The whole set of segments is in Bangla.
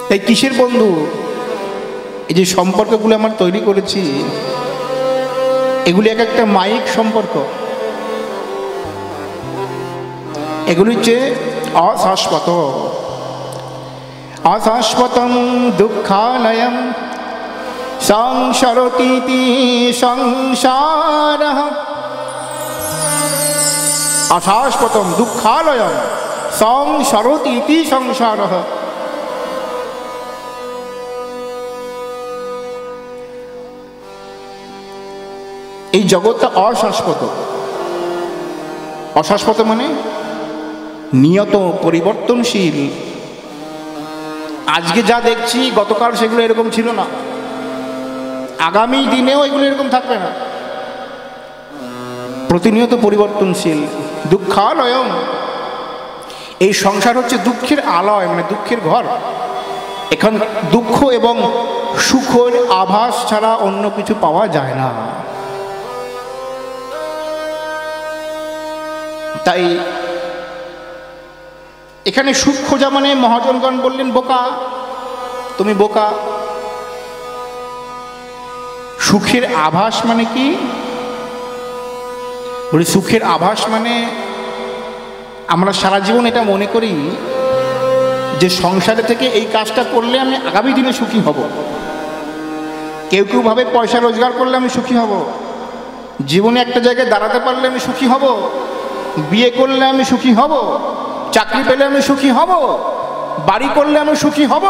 তাই কিসের বন্ধু? এই যে সম্পর্কগুলো আমরা তৈরি করেছি, এগুলি এক একটা মায়িক সম্পর্ক। এগুলি হচ্ছে অশাশ্বত। অশাশ্বতম দুঃখালয়ম সংসারতীতি সংসারঃ। অশাশ্বতম দুঃখালয়ম সংসারতীতি সংসারঃ। এই জগৎটা অশাশ্বত। অশাশ্বত মানে নিয়ত পরিবর্তনশীল। আজকে যা দেখছি গতকাল সেগুলো এরকম ছিল না, আগামী দিনেও এগুলো এরকম থাকবে না, প্রতিনিয়ত পরিবর্তনশীল। দুঃখালয়ম, এই সংসার হচ্ছে দুঃখের আলয়, মানে দুঃখের ঘর। এখন দুঃখ এবং সুখের আভাস ছাড়া অন্য কিছু পাওয়া যায় না। তাই এখানে সুখ খোঁজা মানে মহাজনগণ বললেন বোকা, তুমি বোকা। সুখের আভাস মানে কি? বলি সুখের আভাস মানে আমরা সারা জীবন এটা মনে করি যে সংসারে থেকে এই কাজটা করলে আমি আগামী দিনে সুখী হব। কেউ কেউ ভাবে পয়সা রোজগার করলে আমি সুখী হব, জীবনে একটা জায়গায় দাঁড়াতে পারলে আমি সুখী হব, বিয়ে করলে আমি সুখী হব, চাকরি পেলে আমি সুখী হব, বাড়ি করলে আমি সুখী হব,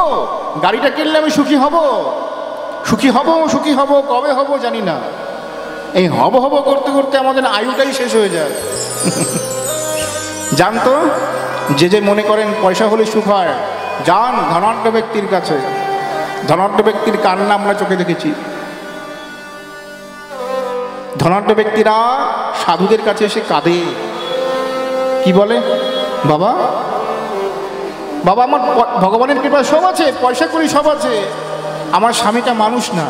গাড়িটা কিনলে আমি সুখী হব। সুখী হব সুখী হব, কবে হব জানি না। এই হব হব করতে করতে আমাদের আয়ুটাই শেষ হয়ে যায়। জানতো যে যে মনে করেন পয়সা হলে সুখ হয়, যান ধনাঢ্য ব্যক্তির কাছে। ধনাঢ্য ব্যক্তির কান্না আমরা চোখে দেখেছি। ধনাঢ্য ব্যক্তিরা সাধুদের কাছে এসে কাঁদে, কি বলে, বাবা বাবা আমার ভগবানের কৃপায় সব আছে, পয়সা করি সব আছে, আমার স্বামীটা মানুষ না।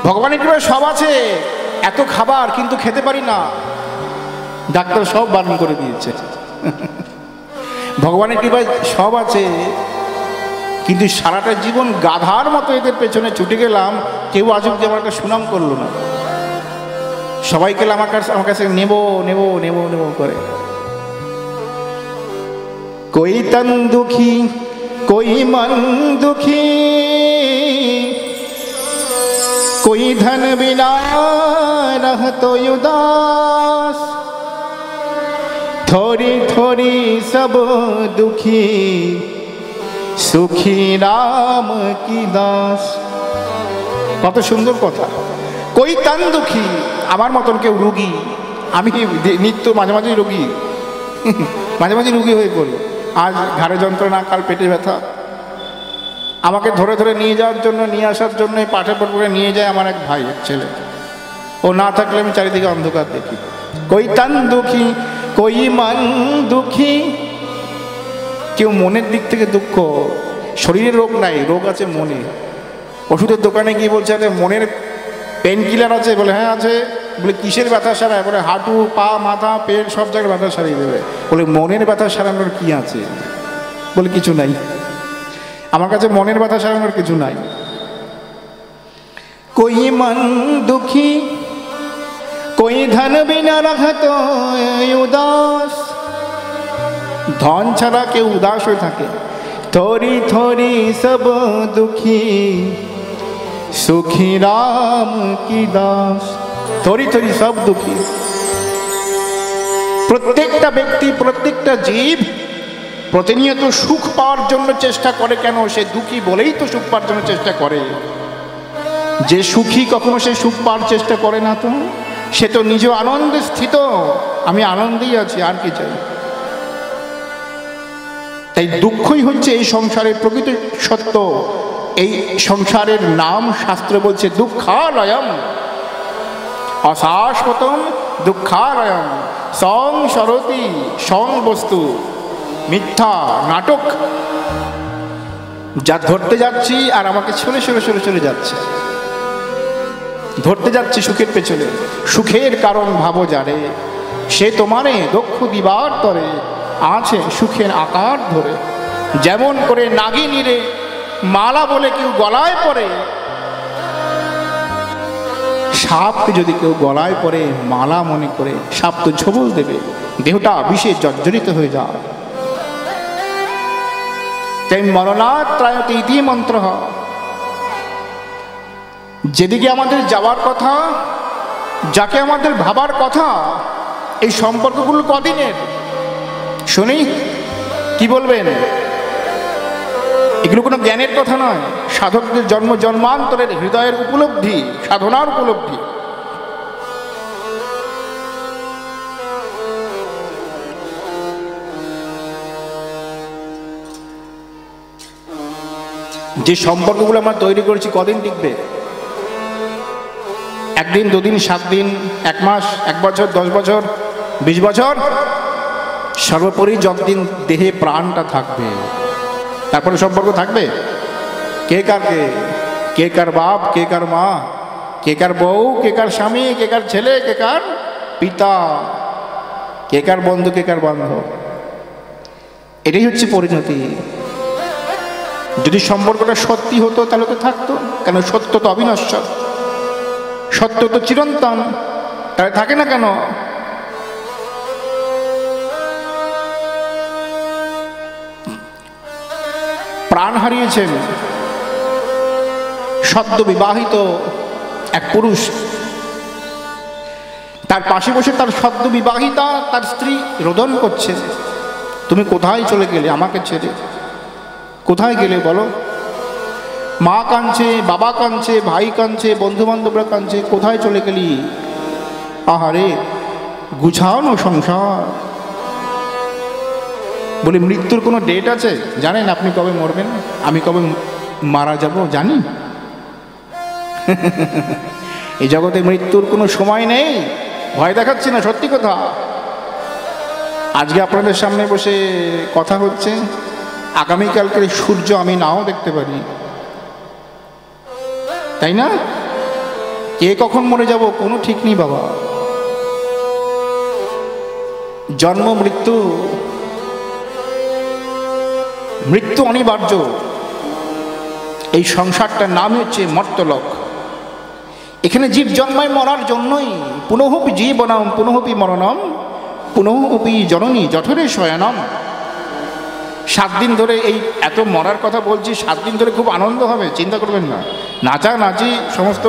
ভগবানের কৃপায় সব আছে, এত খাবার কিন্তু খেতে পারি না, ডাক্তার সব বারণ করে দিয়েছে। ভগবানের কৃপায় সব আছে, কিন্তু সারাটা জীবন গাধার মতো এদের পেছনে ছুটে গেলাম, কেউ আজ অব্দি আমার একটা সুনাম করলো না। সবাইকে আমার কাছে নেব নেব নেব নেব করে। कोई तन दुखी कोई मन दुखी, कोई धन बिना रहतो उदास, थोड़ी थोड़ी सब दुखी, सुखी राम की दास। কত সুন্দর কথা। কই তান দুঃখী, আমার মতন কেউ রোগী, আমি নিত্য মাঝে মাঝে রোগী, মাঝে মাঝে রোগী হয়ে পড়ি। আজ ঘাড়ে যন্ত্রণা, কাল পেটে ব্যথা। আমাকে ধরে ধরে নিয়ে যাওয়ার জন্য, নিয়ে আসার জন্য পাঠে পড়ে নিয়ে যায় আমার এক ভাই, এক ছেলে। ও না থাকলে আমি চারিদিকে অন্ধকার দেখি। কই তান দুঃখী কই মন দুঃখী, কেউ মনের দিক থেকে দুঃখ, শরীরের রোগ নাই, রোগ আছে মনে। ওষুধের দোকানে গিয়ে বলছে আরে মনের পেন কিলার আছে, বলে হ্যাঁ আছে। বলে কিসের ব্যথা সারায়? বলে হাঁটু, পা, মাথা, পেট সব জায়গায় ব্যথা সারিয়ে দেবে। বলে মনের ব্যথা সারানোর কি আছে? বলে কিছু নাই, আমার কাছে মনের ব্যথা সারানোর কিছু নাই। কই মন দুঃখী কই ধন বিনা রাখত উদাস, ধন ছাড়া কেউ উদাস হয়ে থাকে। থোড়ি থোড়ি সব দুঃখী, সুখী রাম কি দাস। থোড়ি থোড়ি সব দুঃখী। প্রত্যেকটা ব্যক্তি, প্রত্যেকটা জীব প্রতিনিয়ত সুখ পাওয়ার জন্য চেষ্টা করে। কেন? সে দুঃখী বলেই তো সুখ পাওয়ার জন্য চেষ্টা করে। যে সুখী কখনো সে সুখ পাওয়ার চেষ্টা করে না, তো সে তো নিজ আনন্দে স্থিত। আমি আনন্দেই আছি, আর কি চাই? তাই দুঃখই হচ্ছে এই সংসারের প্রকৃত সত্য। এই সংসারের নাম শাস্ত্র বলছে দুঃখালয়ম। অশাশ্বতম দুঃখালয়ম সংসরতি, সং বস্তু, মিথ্যা নাটক। যা ধরতে যাচ্ছি আর আমাকে সরে সরে সরে চলে যাচ্ছে। ধরতে যাচ্ছি সুখের পেছনে। সুখের কারণ ভাবো যারে, সে তোমারে দক্ষ দিবার তরে, আছে সুখের আকার ধরে। যেমন করে নাগিনীরে মালা বলে কেউ গলায় পরে, সাপকে যদি কেউ গলায় পরে মালা মনে করে, সাপ তো ঝোবল দেবে, দেহটা বিষে জর্জরিত হয়ে যায়। তাই মরণাত্রায়তে ইতি মন্ত্র, যেদিকে আমাদের যাওয়ার কথা, যাকে আমাদের ভাবার কথা, এই সম্পর্কগুলো কদিনের শুনি? কি বলবেন? এগুলো কোনো জ্ঞানের কথা নয়, সাধকদের জন্ম জন্মান্তরের হৃদয়ের উপলব্ধি, সাধনার উপলব্ধি। যে সম্পর্কগুলো আমরা তৈরি করেছি কদিন টিকবে? একদিন, দুদিন, 7 দিন, 1 মাস, 1 বছর, 10 বছর, 20 বছর? সর্বোপরি যতদিন দেহে প্রাণটা থাকবে, তারপরে সম্পর্ক থাকবে। কে কারকে, কে কার বাপ, কে কার মা, কে কার বউ, কে কার স্বামী, কে কার ছেলে, কে কার পিতা, কে কার বন্ধু, কে কার বান্ধব, এটাই হচ্ছে পরিণতি। যদি সম্পর্কটা সত্যি হতো তাহলে তো থাকতো, কেন? সত্য তো অবিনশ্বর, সত্য তো চিরন্তন, তাহলে থাকে না কেন? প্রাণ হারিয়েছেন সদ্য বিবাহিত এক পুরুষ, তার পাশে বসে তার সদ্য বিবাহিতা তার স্ত্রী রোদন করছে, তুমি কোথায় চলে গেলে আমাকে ছেড়ে? কোথায় গেলে বলো? মা কাঁদছে, বাবা কাঁদছে, ভাই কাঁদছে, বন্ধু বান্ধবরা কাঁদছে, কোথায় চলে গেলি? আহারে, গুছানো সংসার। বলে মৃত্যুর কোনো ডেট আছে? জানেন আপনি কবে মরবেন, আমি কবে মারা যাব জানি? এই জগতে মৃত্যুর কোনো সময় নেই, ভয় দেখাচ্ছি না, সত্যি কথা। আজকে আপনাদের সামনে বসে কথা হচ্ছে, আগামীকালকের সূর্য আমি নাও দেখতে পারি, তাই না? কে কখন মরে যাব কোনো ঠিক নেই বাবা। জন্ম মৃত্যু, মৃত্যু অনিবার্য। এই সংসারটার নাম হচ্ছে মর্তলোক। এখানে জীব জন্মায় মরার জন্যই। পুনঃপি জীবনম পুনঃপি মরণম পুনঃপি জননী জঠরে শয়নম। 7 দিন ধরে এই এত মরার কথা বলছি, 7 দিন ধরে খুব আনন্দ হবে, চিন্তা করবেন না। নাচানাচি, সমস্ত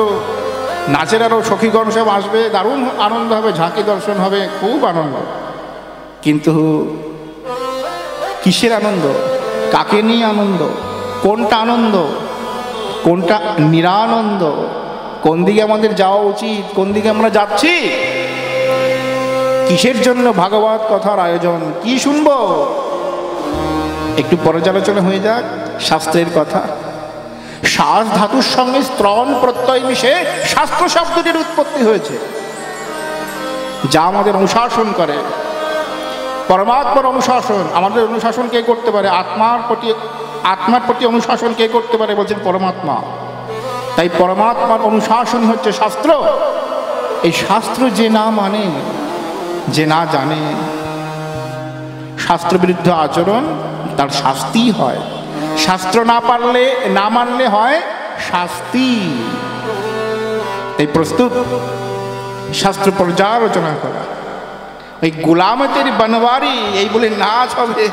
নাচের আরও সখীগণ সব আসবে, দারুণ আনন্দ হবে, ঝাঁকি দর্শন হবে, খুব আনন্দ। কিন্তু কিসের আনন্দ? কাকে নিয়ে আনন্দ? কোনটা আনন্দ, কোনটা নিরানন্দ? কোন দিকে আমাদের যাওয়া উচিত, কোন দিকে আমরা যাচ্ছি? কিসের জন্য ভাগবত কথার আয়োজন? কি শুনবো? একটু পর্যালোচনা হয়ে যাক শাস্ত্রের কথা। শ্বাস ধাতুর সঙ্গে স্ত্রণ প্রত্যয় মিশে শাস্ত্র শব্দটির উৎপত্তি হয়েছে, যা আমাদের অনুশাসন করে। পরমাত্মার অনুশাসন, আমাদের অনুশাসন কে করতে পারে? আত্মার প্রতি অনুশাসন কে করতে পারে? বলছেন পরমাত্মা। তাই পরমাত্মার অনুশাসন হচ্ছে শাস্ত্র। এই শাস্ত্র যে না মানে, যে না জানে, শাস্ত্রবিরুদ্ধ আচরণ, তার শাস্তি হয়। শাস্ত্র না মানলে হয় শাস্তি। এই প্রস্তুত শাস্ত্র পর্যালোচনা করা। ওই গোলামতের বনবারি এই বলে নাচ হবে,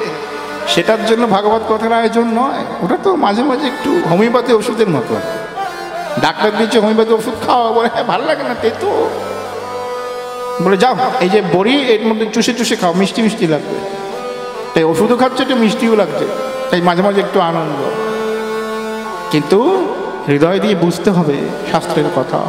সেটার জন্য ভাগবত কথার আয়োজন নয়। ওটা তো মাঝে মাঝে একটু হোমিওপ্যাথি ওষুধের মতো। ডাক্তার দিচ্ছে হোমিওপ্যাথি ওষুধ খাওয়া, বলে হ্যাঁ ভালো লাগে না, তেতো, বলে যাও এই যে বড়ি, এর মধ্যে চুষে চুষে খাও, মিষ্টি মিষ্টি লাগবে। তাই ওষুধও খাচ্ছে, একটু মিষ্টিও লাগছে, তাই মাঝে মাঝে একটু আনন্দ। কিন্তু হৃদয় দিয়ে বুঝতে হবে শাস্ত্রের কথা।